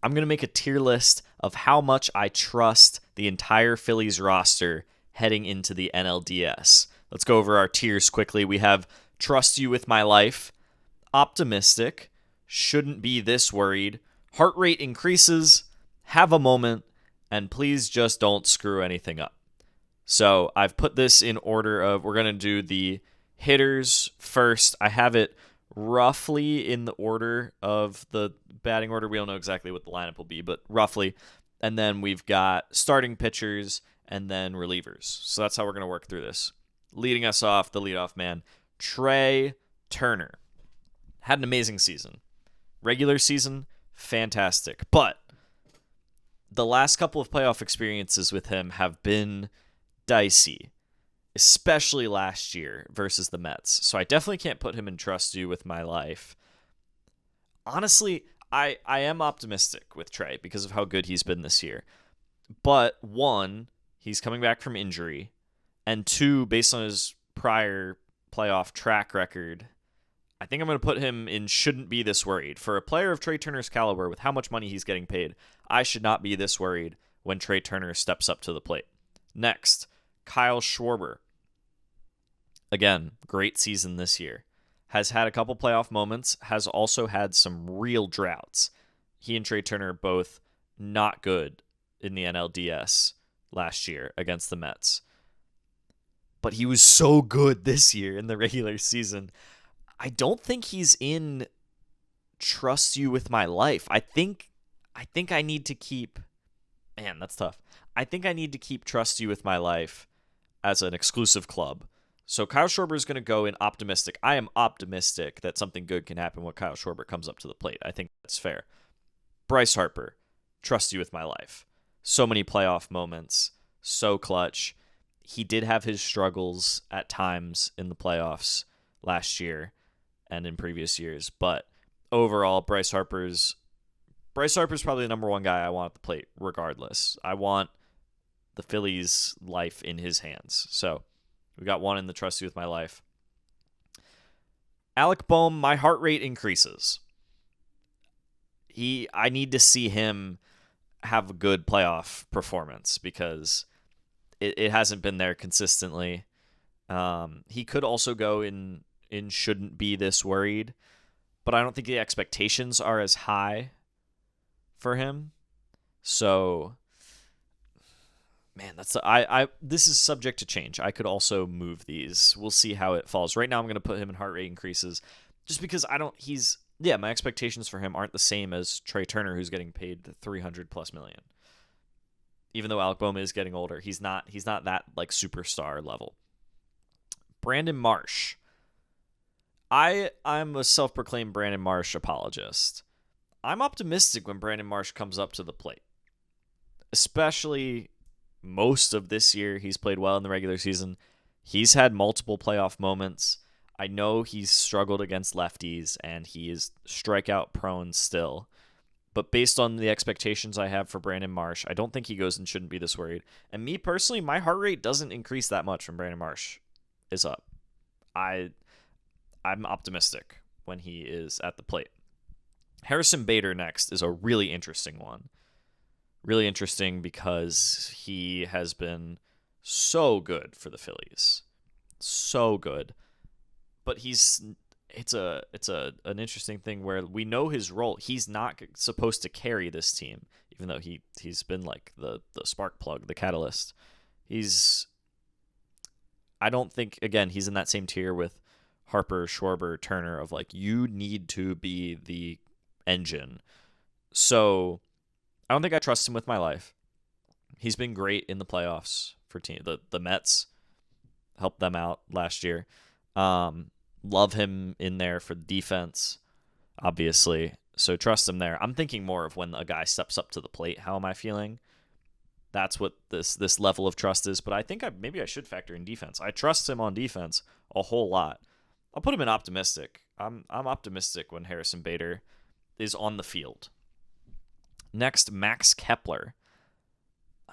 I'm going to make a tier list of how much I trust the entire Phillies roster heading into the NLDS. Let's go over our tiers quickly. We have trust you with my life, optimistic, shouldn't be this worried, heart rate increases, have a moment, and please just don't screw anything up. So I've put this in order of, we're going to do the hitters first. I have it roughly in the order of the batting order. We don't know exactly what the lineup will be, but roughly. And then we've got starting pitchers and then relievers. So that's how we're going to work through this. Leading us off, the leadoff man, Trey Turner. Had an amazing season. Regular season, fantastic. But the last couple of playoff experiences with him have been dicey, especially last year versus the Mets. So I definitely can't put him in trust you with my life. Honestly, I am optimistic with Trey because of how good he's been this year. But one, he's coming back from injury. And two, based on his prior playoff track record, I think I'm going to put him in shouldn't be this worried. For a player of Trey Turner's caliber, with how much money he's getting paid, I should not be this worried when Trey Turner steps up to the plate. Next, Kyle Schwarber. Again, great season this year. Has had a couple playoff moments, has also had some real droughts. He and Trey Turner both not good in the NLDS last year against the Mets. But he was so good this year in the regular season. I don't think he's in trust you with my life. I think I need to keep, man, that's tough. I think I need to keep trust you with my life as an exclusive club. So Kyle Schwarber is going to go in optimistic. I am optimistic that something good can happen when Kyle Schwarber comes up to the plate. I think that's fair. Bryce Harper, trust you with my life. So many playoff moments, so clutch. He did have his struggles at times in the playoffs last year and in previous years, but overall, Bryce Harper's probably the number one guy I want at the plate, regardless. I want the Phillies' life in his hands. So we got one in the trust you with my life. Alec Boehm, my heart rate increases. I need to see him have a good playoff performance because it hasn't been there consistently. He could also go in shouldn't be this worried, but I don't think the expectations are as high for him. So, man, this is subject to change. I could also move these. We'll see how it falls. Right now, I'm going to put him in heart rate increases, just because my expectations for him aren't the same as Trey Turner, who's getting paid $300+ million. Even though Alec Boehm is getting older, he's not that like superstar level. Brandon Marsh. I'm a self-proclaimed Brandon Marsh apologist. I'm optimistic when Brandon Marsh comes up to the plate. Especially most of this year, he's played well in the regular season. He's had multiple playoff moments. I know he's struggled against lefties, and he is strikeout prone still. But based on the expectations I have for Brandon Marsh, I don't think he goes and shouldn't be this worried. And me personally, my heart rate doesn't increase that much when Brandon Marsh is up. I'm optimistic when he is at the plate. Harrison Bader next is a really interesting one. Really interesting because he has been so good for the Phillies. So good. But it's an interesting thing where we know his role. He's not supposed to carry this team, even though he's been like the spark plug, the catalyst. I don't think, again, he's in that same tier with Harper, Schwarber, Turner of like, you need to be the engine. So I don't think I trust him with my life. He's been great in the playoffs for the Mets. Helped them out last year. Love him in there for the defense, obviously. So trust him there. I'm thinking more of when a guy steps up to the plate. How am I feeling? That's what this level of trust is. But I think maybe I should factor in defense. I trust him on defense a whole lot. I'll put him in optimistic. I'm optimistic when Harrison Bader is on the field. Next, Max Kepler.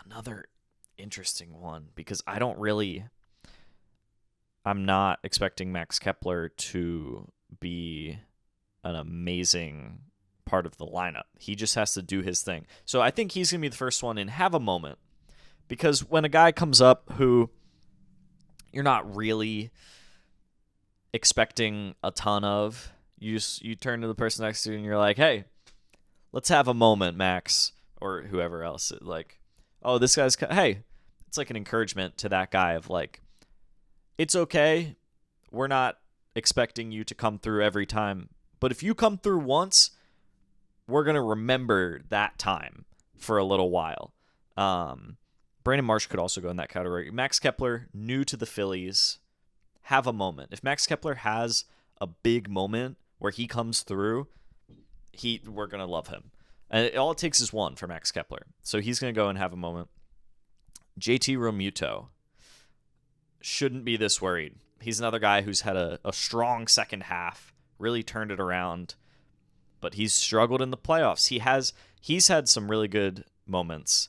Another interesting one because I'm not expecting Max Kepler to be an amazing part of the lineup. He just has to do his thing. So I think he's going to be the first one and have a moment. Because when a guy comes up who you're not really expecting a ton of, you turn to the person next to you and you're like, hey, let's have a moment, Max, or whoever else. Like, oh, this guy's, hey, it's like an encouragement to that guy of like, it's okay. We're not expecting you to come through every time. But if you come through once, we're going to remember that time for a little while. Brandon Marsh could also go in that category. Max Kepler, new to the Phillies, have a moment. If Max Kepler has a big moment where he comes through, we're going to love him. And all it takes is one for Max Kepler. So he's going to go and have a moment. JT Realmuto shouldn't be this worried. He's another guy who's had a strong second half, really turned it around, but he's struggled in the playoffs. He's had some really good moments,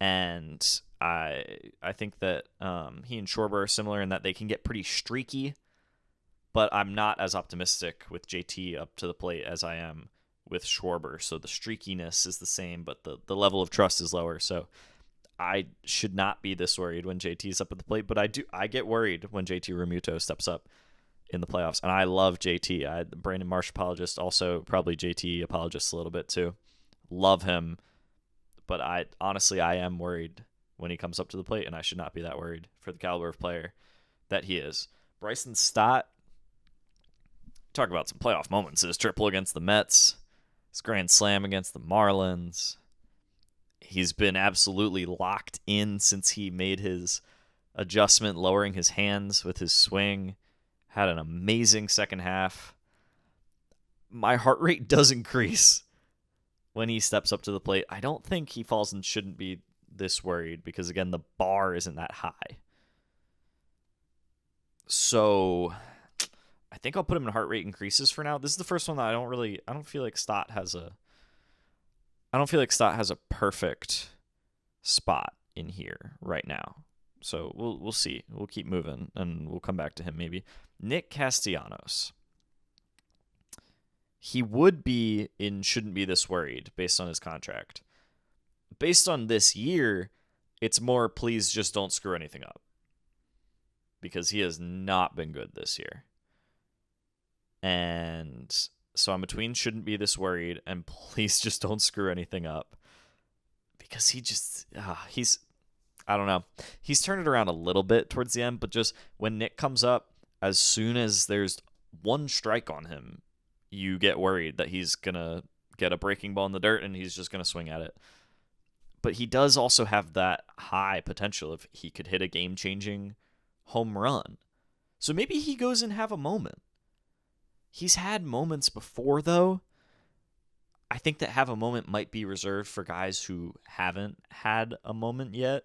and I think that he and Schwarber are similar in that they can get pretty streaky, but I'm not as optimistic with JT up to the plate as I am with Schwarber. So the streakiness is the same, but the level of trust is lower. So I should not be this worried when JT's up at the plate, but I get worried when JT Realmuto steps up in the playoffs. And I love JT. Brandon Marsh apologist, also probably JT apologist a little bit too. Love him, but I am worried when he comes up to the plate, and I should not be that worried for the caliber of player that he is. Bryson Stott, talk about some playoff moments. His triple against the Mets, his grand slam against the Marlins. He's been absolutely locked in since he made his adjustment, lowering his hands with his swing. Had an amazing second half. My heart rate does increase when he steps up to the plate. I don't think he falls and shouldn't be this worried because, again, the bar isn't that high. So I think I'll put him in heart rate increases for now. This is the first one that I don't feel like Stott has a perfect spot in here right now. So we'll see. We'll keep moving, and we'll come back to him maybe. Nick Castellanos. He would be in shouldn't be this worried based on his contract. Based on this year, it's more please just don't screw anything up. Because he has not been good this year. And so I'm between shouldn't be this worried and please just don't screw anything up. Because I don't know. He's turned it around a little bit towards the end, but just when Nick comes up, as soon as there's one strike on him, you get worried that he's going to get a breaking ball in the dirt and he's just going to swing at it. But he does also have that high potential if he could hit a game-changing home run. So maybe he goes and have a moment. He's had moments before, though. I think that have a moment might be reserved for guys who haven't had a moment yet.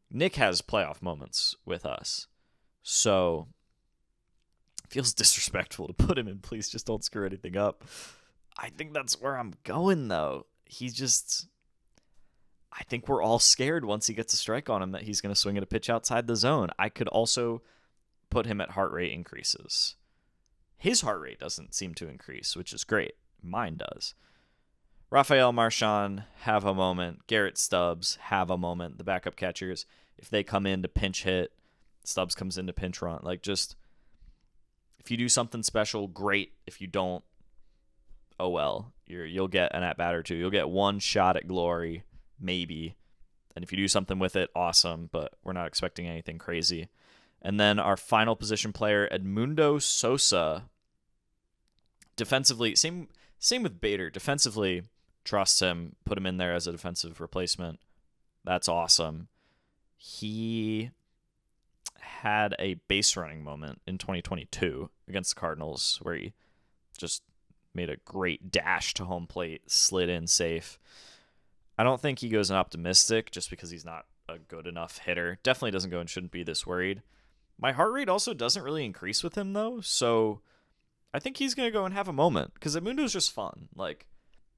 Nick has playoff moments with us. So it feels disrespectful to put him in please just don't screw anything up. I think that's where I'm going, though. I think we're all scared once he gets a strike on him that he's going to swing at a pitch outside the zone. I could also put him at heart rate increases. His heart rate doesn't seem to increase, which is great. Mine does. Rafael Marchand, have a moment. Garrett Stubbs, have a moment. The backup catchers, if they come in to pinch hit, Stubbs comes in to pinch run. Like, just, if you do something special, great. If you don't, oh well. You'll get an at-bat or two. You'll get one shot at glory, maybe. And if you do something with it, awesome. But we're not expecting anything crazy. And then our final position player, Edmundo Sosa. Defensively, same with Bader. Defensively, trust him. Put him in there as a defensive replacement. That's awesome. He had a base running moment in 2022 against the Cardinals where he just made a great dash to home plate, slid in safe. I don't think he goes in optimistic just because he's not a good enough hitter. Definitely doesn't go and shouldn't be this worried. My heart rate also doesn't really increase with him, though, so I think he's going to go and have a moment, because Edmundo's just fun. Like,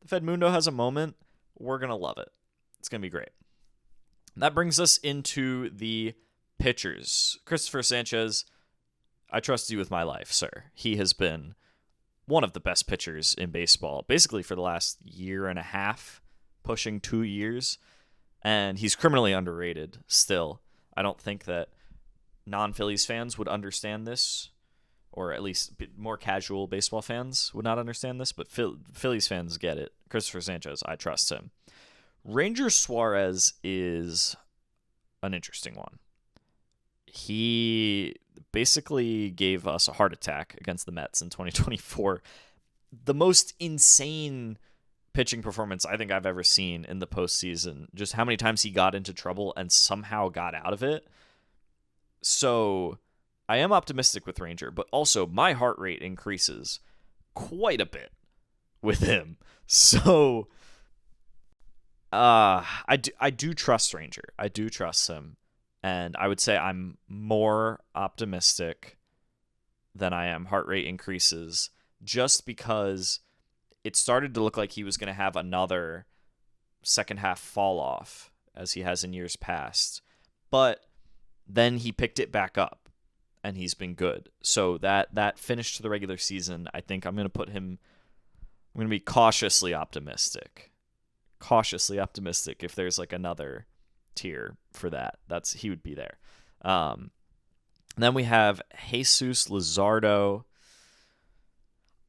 if Edmundo has a moment, we're going to love it. It's going to be great. That brings us into the pitchers. Christopher Sanchez, I trust you with my life, sir. He has been one of the best pitchers in baseball, basically for the last year and a half, pushing 2 years. And he's criminally underrated still. I don't think that non-Phillies fans would understand this, or at least more casual baseball fans would not understand this, but Phillies fans get it. Christopher Sanchez, I trust him. Ranger Suarez is an interesting one. He basically gave us a heart attack against the Mets in 2024. The most insane pitching performance I think I've ever seen in the postseason. Just how many times he got into trouble and somehow got out of it. So I am optimistic with Ranger, but also my heart rate increases quite a bit with him. So I do trust Ranger. I do trust him. And I would say I'm more optimistic than I am heart rate increases, just because it started to look like he was going to have another second half fall off as he has in years past. But then he picked it back up and he's been good. So that finish to the regular season, I think I'm going to be cautiously optimistic. Cautiously optimistic if there's like another tier for that. He would be there. Then we have Jesus Luzardo.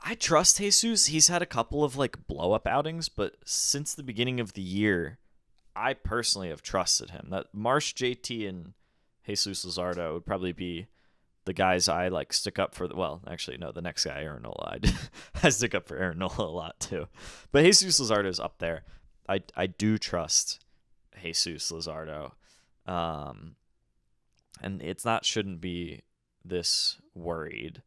I trust Jesus. He's had a couple of like blow up outings, but since the beginning of the year, I personally have trusted him. That Marsh, JT, and Jesus Luzardo would probably be the guys I like stick up for. The next guy, Aaron Nola. I stick up for Aaron Nola a lot too. But Jesus Luzardo is up there. I do trust Jesus Luzardo. And shouldn't be this worried.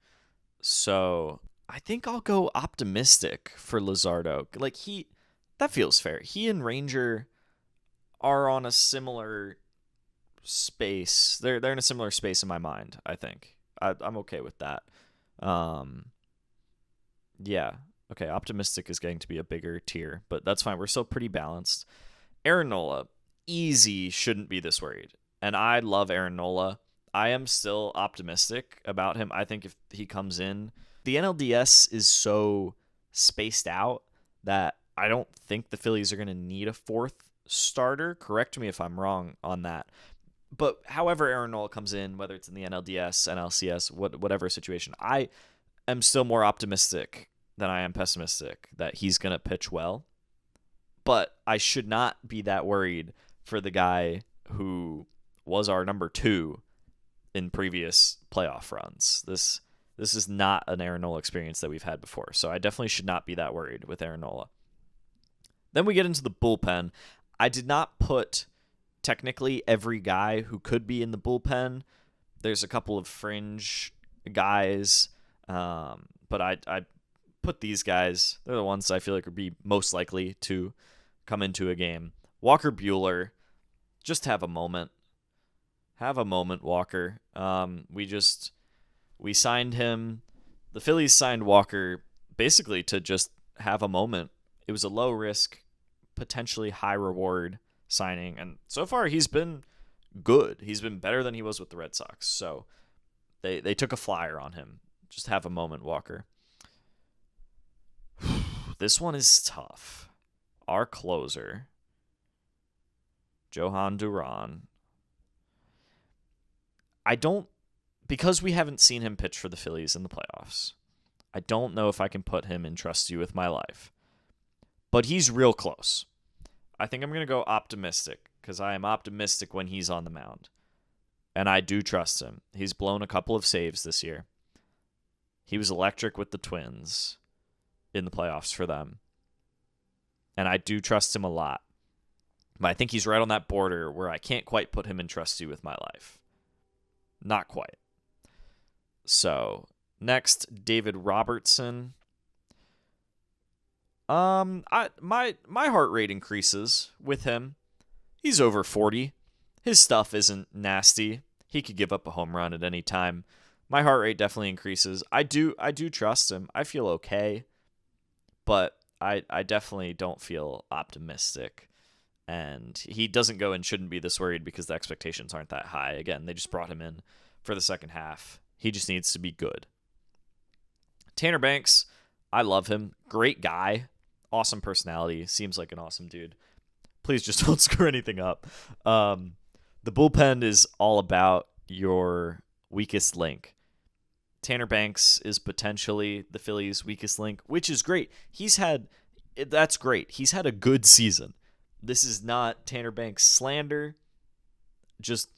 So I think I'll go optimistic for Luzardo. Like that feels fair. He and Ranger are on a similar space. They're in a similar space in my mind, I think. I'm okay with that. Yeah. Okay, optimistic is getting to be a bigger tier, but that's fine. We're still pretty balanced. Aaron Nola, easy, shouldn't be this worried. And I love Aaron Nola. I am still optimistic about him. I think if he comes in, the NLDS is so spaced out that I don't think the Phillies are going to need a fourth starter. Correct me if I'm wrong on that. But however Aaron Nola comes in, whether it's in the NLDS, NLCS, whatever situation, I am still more optimistic than I am pessimistic that he's going to pitch well. But I should not be that worried for the guy who was our number 2 in previous playoff runs. This is not an Aaron Nola experience that we've had before. So I definitely should not be that worried with Aaron Nola. Then we get into the bullpen. I did not put technically every guy who could be in the bullpen. There's a couple of fringe guys, but I put these guys. They're the ones I feel like would be most likely to come into a game. Walker Buehler, just have a moment. Have a moment, Walker. We signed him. The Phillies signed Walker basically to just have a moment. It was a low risk, potentially high reward signing, and so far he's been good. He's been better than he was with the Red Sox. So they took a flyer on him. Just have a moment, Walker. This one is tough. Our closer, Johan Duran. Because we haven't seen him pitch for the Phillies in the playoffs, I don't know if I can put him in Trust You With My Life. But he's real close. I think I'm going to go optimistic, because I am optimistic when he's on the mound. And I do trust him. He's blown a couple of saves this year. He was electric with the Twins in the playoffs for them. And I do trust him a lot. But I think he's right on that border where I can't quite put him in Trust You With My Life. Not quite. So, next, David Robertson. My heart rate increases with him. He's over 40. His stuff isn't nasty. He could give up a home run at any time. My heart rate definitely increases. I do trust him. I feel okay, but I definitely don't feel optimistic. And he doesn't go and shouldn't be this worried because the expectations aren't that high. Again, they just brought him in for the second half. He just needs to be good. Tanner Banks, I love him. Great guy. Awesome personality. Seems like an awesome dude. Please just don't screw anything up. The bullpen is all about your weakest link. Tanner Banks is potentially the Phillies' weakest link, which is great. That's great. He's had a good season. This is not Tanner Banks slander. Just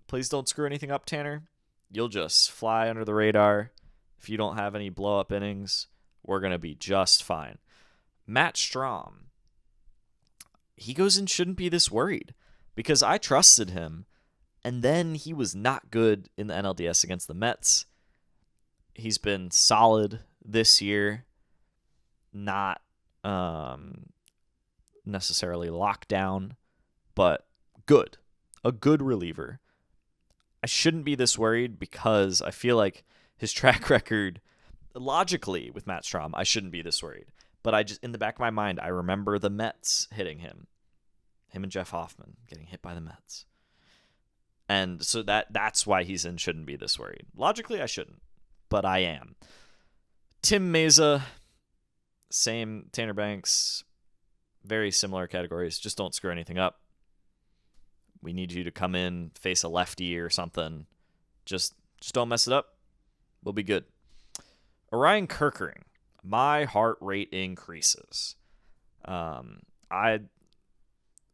please don't screw anything up, Tanner. You'll just fly under the radar. If you don't have any blow-up innings, we're going to be just fine. Matt Strahm, he goes and shouldn't be this worried because I trusted him, and then he was not good in the NLDS against the Mets. He's been solid this year, not necessarily locked down, but good. A good reliever. I shouldn't be this worried because I feel like his track record, logically with Matt Strahm, I shouldn't be this worried. But I just, in the back of my mind, I remember the Mets hitting him. Him and Jeff Hoffman getting hit by the Mets. And so that's why he's in shouldn't be this worried. Logically, I shouldn't, but I am. Tim Meza, same Tanner Banks, very similar categories. Just don't screw anything up. We need you to come in, face a lefty or something. Just don't mess it up. We'll be good. Orion Kerkering, my heart rate increases. I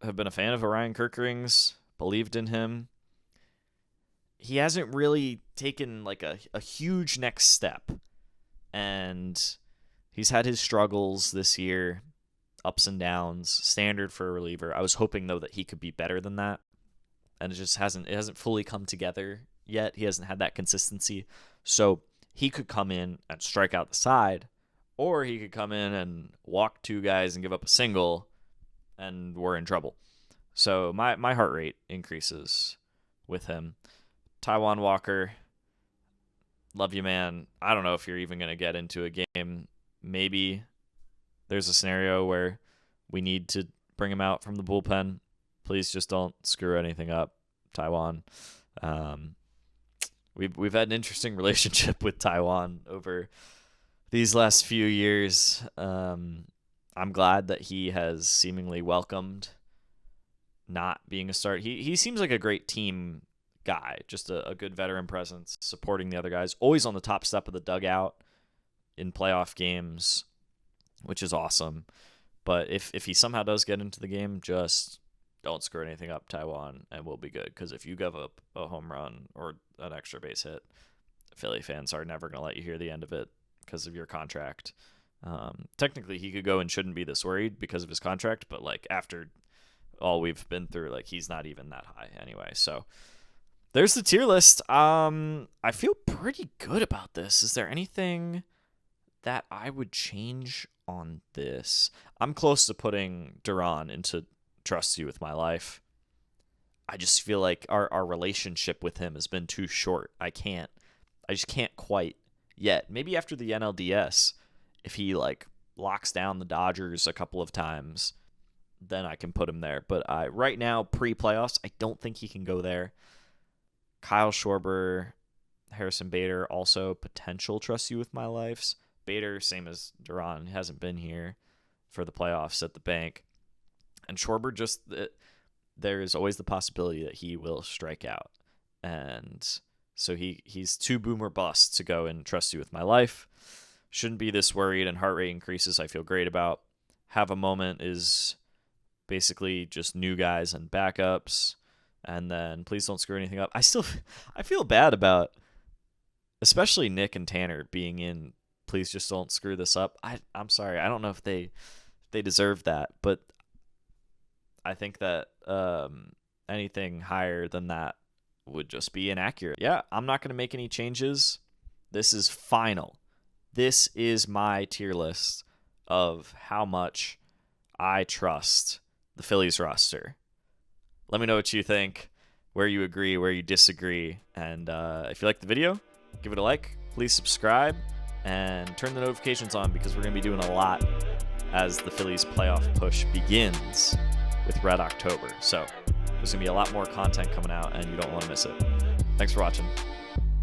have been a fan of Orion Kerkering's, believed in him. He hasn't really taken like a huge next step. And he's had his struggles this year, ups and downs, standard for a reliever. I was hoping, though, that he could be better than that. And it hasn't fully come together yet. He hasn't had that consistency. So he could come in and strike out the side, or he could come in and walk two guys and give up a single, and we're in trouble. So my heart rate increases with him. Taijuan Walker, love you, man. I don't know if you're even going to get into a game. Maybe there's a scenario where we need to bring him out from the bullpen. Please just don't screw anything up, Taijuan. We've had an interesting relationship with Taijuan over these last few years. I'm glad that he has seemingly welcomed not being a start. He seems like a great team guy, just a good veteran presence, supporting the other guys, always on the top step of the dugout in playoff games, which is awesome. But if he somehow does get into the game, just don't screw anything up, Taijuan, and we'll be good. Because if you give up a home run or an extra base hit, Philly fans are never going to let you hear the end of it because of your contract. Technically, he could go and shouldn't be this worried because of his contract, but like after all we've been through, like he's not even that high anyway. So there's the tier list. I feel pretty good about this. Is there anything that I would change on this? I'm close to putting Duran into Trust You With My Life. I just feel like our relationship with him has been too short. I just can't quite yet. Maybe after the NLDS, if he like locks down the Dodgers a couple of times, then I can put him there. But right now, pre-playoffs, I don't think he can go there. Kyle Schwarber, Harrison Bader, also potential Trust You With My Lives. Bader, same as Duran, hasn't been here for the playoffs at the bank. And Schwarber, there is always the possibility that he will strike out. And so he's too boom or bust to go and Trust You With My Life. Shouldn't be this worried, and heart rate increases I feel great about. Have a Moment is basically just new guys and backups. And then Please Don't Screw Anything Up. I feel bad about, especially Nick and Tanner being in Please Just Don't Screw This Up. I'm sorry. I don't know if they deserve that, but I think that anything higher than that would just be inaccurate. Yeah, I'm not going to make any changes. This is final. This is my tier list of how much I trust the Phillies roster. Let me know what you think, where you agree, where you disagree. And if you like the video, give it a like. Please subscribe and turn the notifications on because we're going to be doing a lot as the Phillies playoff push begins with Red October. So there's going to be a lot more content coming out, and you don't want to miss it. Thanks for watching.